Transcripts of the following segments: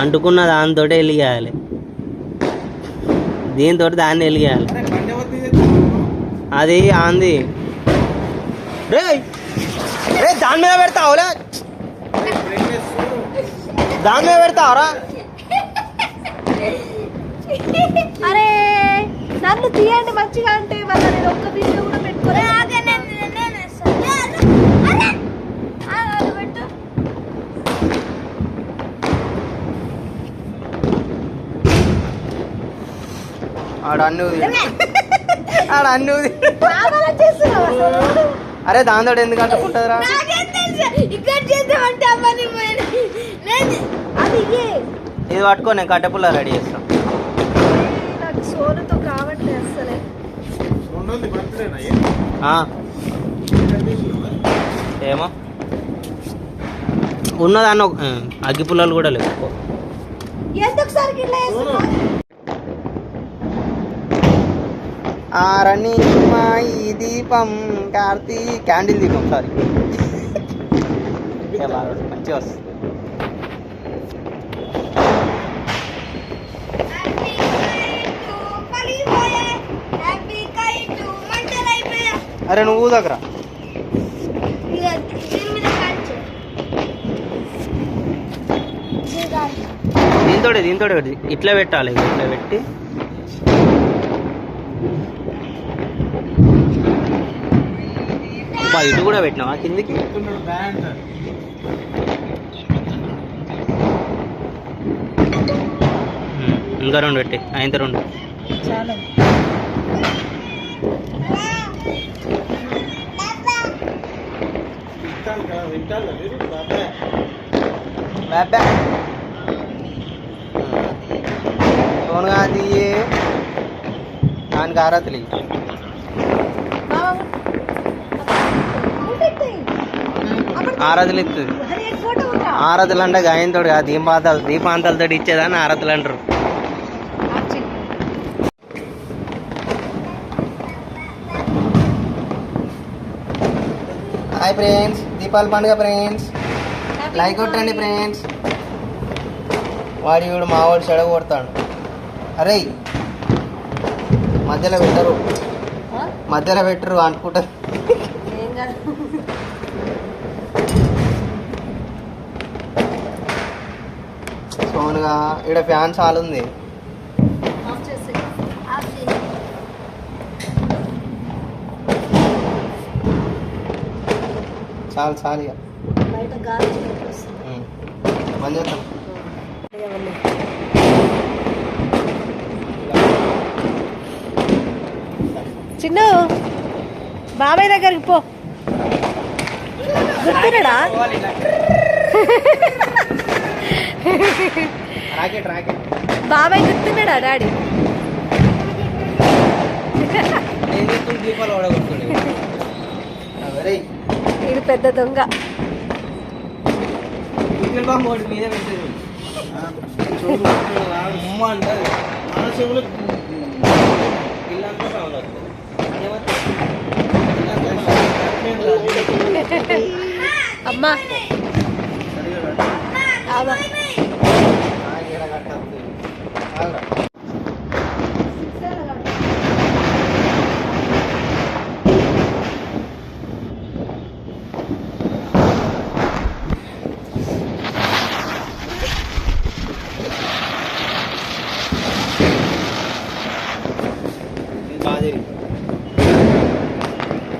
అంటుకున్న దాంతో వెలిగేయాలి, దీంతో దాన్ని వెలిగేయాలి. అది ఆంది రే రే దాని మీద పెడతావులే, దాని మీద పెడతావరా? అరే నన్ను తీయండి మంచిగా అంటే మళ్ళీ నేను ఒక్క వీడియో కూడా పెట్టుకోలే. అరే దాంతో ఎందుకు అంటుకుంటారా? ఇది పట్టుకో, నేను కట్టెపుల్ల రెడీ చేస్తాను. నాకు సోనుతో కావట్లేదు అసలే. ఏమో ఉన్నదాన్న అగ్గి పుల్లలు కూడా లేవు. ఆరని ఈ దీపం క్యాండిల్ దీపం సారీ మంచిగా వస్తుంది. అరే నువ్వు దగ్గర దీంతో ఇట్లా పెట్టాలి, ఇట్లా పెట్టి ఇటు కూడా పెట్టినావా కిందికి? ఇంకా రెండు పెట్టి ఇంత రెండు. సోనుగా తీయే దానికి ఆరాతలు ఆరాధలు ఇస్తుంది. ఆరాధలు అంటే గాయంతోడు కాదు, దీపాంతాలతో ఇచ్చేదాన్ని ఆరాధలు అంటారు. హాయ్ ఫ్రెండ్స్, దీపావళి పండుగ ఫ్రెండ్స్, లైక్ కొట్టండి ఫ్రెండ్స్. వాడు మా వాడు చెడగ కొడతాడు. అరే మధ్యలో పెట్టరు అనుకుంటారు. సోనుగా ఇక్కడ ఫ్యాన్ చాలా ఉంది. చాలు ఇక బంద్ చేద్దాం. చిన్న బాబాయ్ దగ్గరికి పో. గుర్తురా బాబాయ్ గుర్తున్నాడా డాడీ? ఇది పెద్ద దొంగ. అమ్మా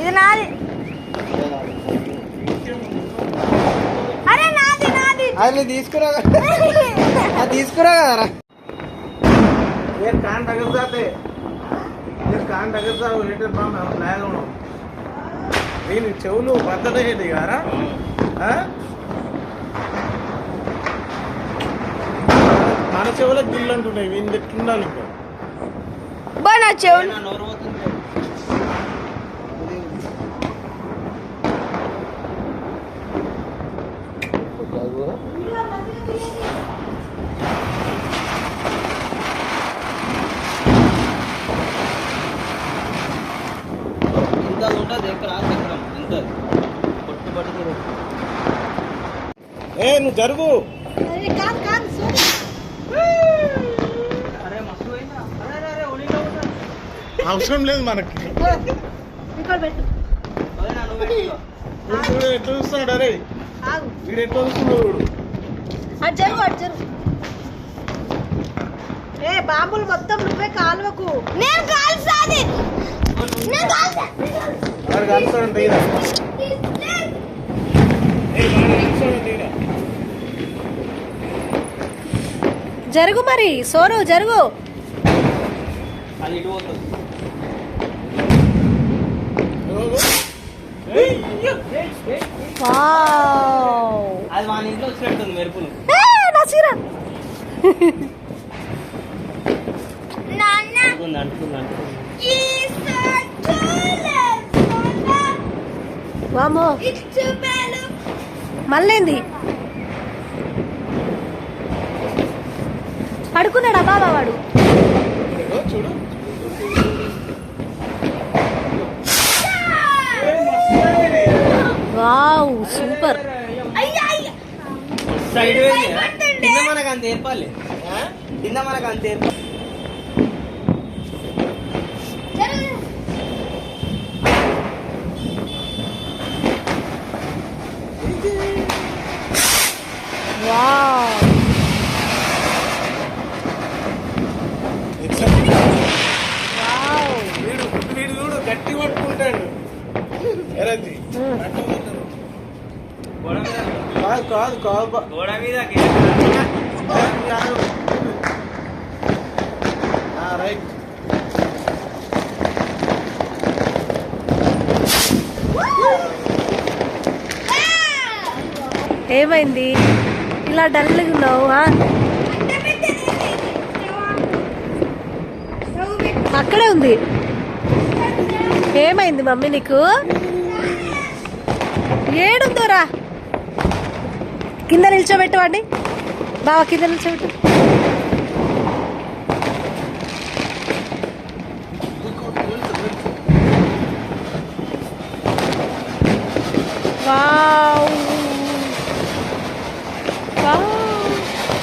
ఇది నాది. అది తీసుకురా కదరా. దీని చెవులు బద్దలయ్యేది గారా? మన చెవులకు గిల్లు అంటున్నాయి. వీళ్ళు ఎట్లుండాలి ఇంకా బాగా చెవులు ఇంత ఉంటుంది ఎక్కడ ఇంత పొట్టు పట్టుకు నువ్వు జరుగు. అరే కాదు కాదు సోను. అరే మస్తు పోయిందా? అరే అరే అరే ఒలిలో ఉన్నా. అవసరం లేదు మనకి. ఇక్కడ పెట్టు. అరే నన్ను పెట్టిలో. చూడు ఎట్లా చూస్తున్నాడు. అరే ఆగు. వీడు ఎట్లా చూస్తున్నాడు. అటు జరుగు అటు జరుగు. ఏ బాంబులు మొత్తం నువ్వే కాలువకు. నేను కాల్సాది. నేను కాల్సా. వాడు కలుస్తాడంట ఈడ. వాడు కలుస్తాడంట ఈడ. జరుగు మరి సోను జరుగు. అది ఇటు పోతుంది. ఏయ్, ఇయ్య. వావ్. అది మా ఇంట్లో వచ్చినట్టుంది మెరుపులు. నసీరా. అంటుకుంది అంటుకుంది అంటుకుంది. వామో మళ్ళీంది పడుకున్నాడా బాబా వాడు. చూడు వావ్ సూపర్. సైడ్ వెళ్ళి కింద మనకు అంత ఏర్పాలి. కింద మనకు అంత ఏర్పాలి. Wow wow. వీడు వీడు చూడు గట్టి పట్టుకుంటాడు. ఎరది గోడ మీద కాదు కాదు కాదు. గోడ మీద రైట్. ఏమైంది ఇలా డల్గా ఉన్నావు? అక్కడే ఉంది. ఏమైంది మమ్మీ నీకు? ఏడుందోరా. కింద నిల్చోబెట్టు వాడిని. బావా కింద నిల్చోబెట్టు. Wow wow.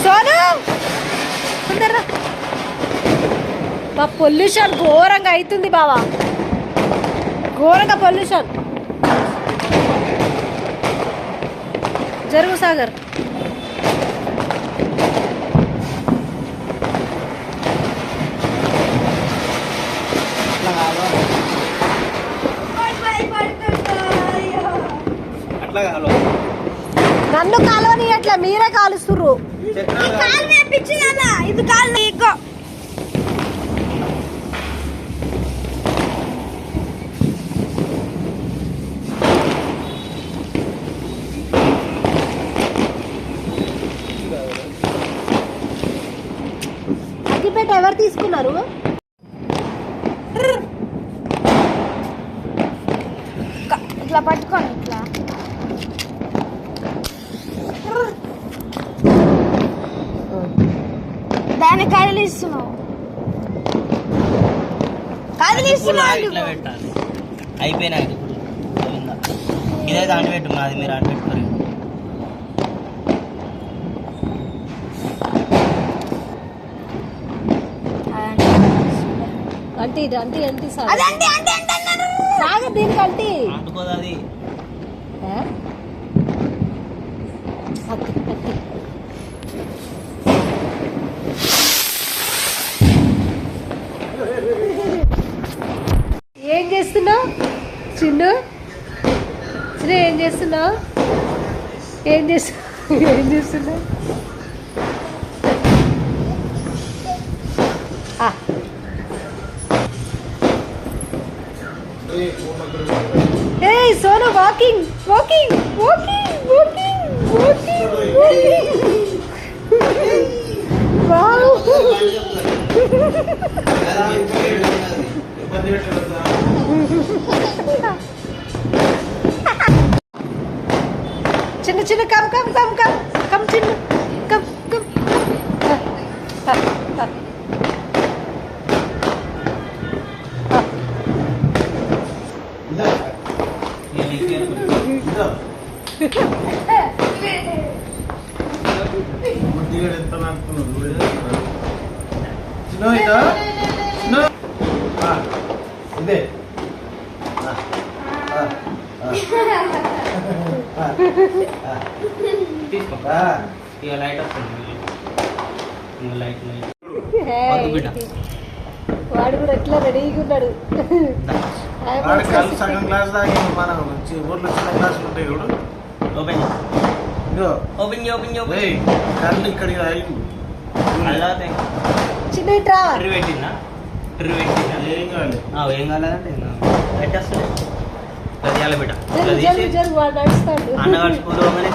సోను తొందరరా. బా పొల్యూషన్ ఘోరంగా అవుతుంది బావా, ఘోరంగా పొల్యూషన్. జరుగు సాగర్. అట్లా కాదు. నన్ను కాలువని అట్లా మీరే కాలుస్తుర్రు. ఇది కాలు నీకో. అగ్గిపేట ఎవరు తీసుకున్నారు? ఇట్లా పట్టుకోండి ఇట్లా. దాన్ని కదిలిస్తున్నావు ఇట్లా పెట్టాలి. అయిపోయినాక ఇప్పుడు పోయిందా? ఇదే దాంట్లో పెట్టు. మాది మీరు అటు పెట్టుకోరు. అంటే అంటే సాగర్ దీనికి అంటే అంటుకోదు అది. ఏం చేస్తున్నావు చిన్ను? చిన్న ఏం చేస్తున్నావు? ఏం చేస్తున్నావు? Hey, Sonu, walking. Wow. Chinna, come, Chinna, come. బుద్ధిగా ఎంత నడుపుతున్నాడు చిన్న ఇదా చిన్న ఇదే తీసుకో ఇక లైట్ వస్తుంది లైట్ లైట్ ఏయ్, బిడ్డ. వాడు కూడా ఎట్లా రెడీగా ఉన్నాడు వాడు కళ్ళు సగం గ్లాస్ తాగి మనం ఊర్లో చిన్న గ్లాసులు ఉంటాయి చూడు ఓపెన్ ఇదిగో ఓపెన్ ఓపెన్ ఓపెన్ ఏయ్ కళ్ళు ఇక్కడికి తాగిండు అలా చిన్న ఇట్రా ట్రీ పెట్టిందా ట్రీ పెట్టిందా ఏం కావాలి ఏం కాలేదంటే లైట్ వస్తుంది గదియాల బిడ్డ జరుగు జరుగు జరుగు వాడు నడుస్తాడు అన్నగాడు స్కూల్ పోగానే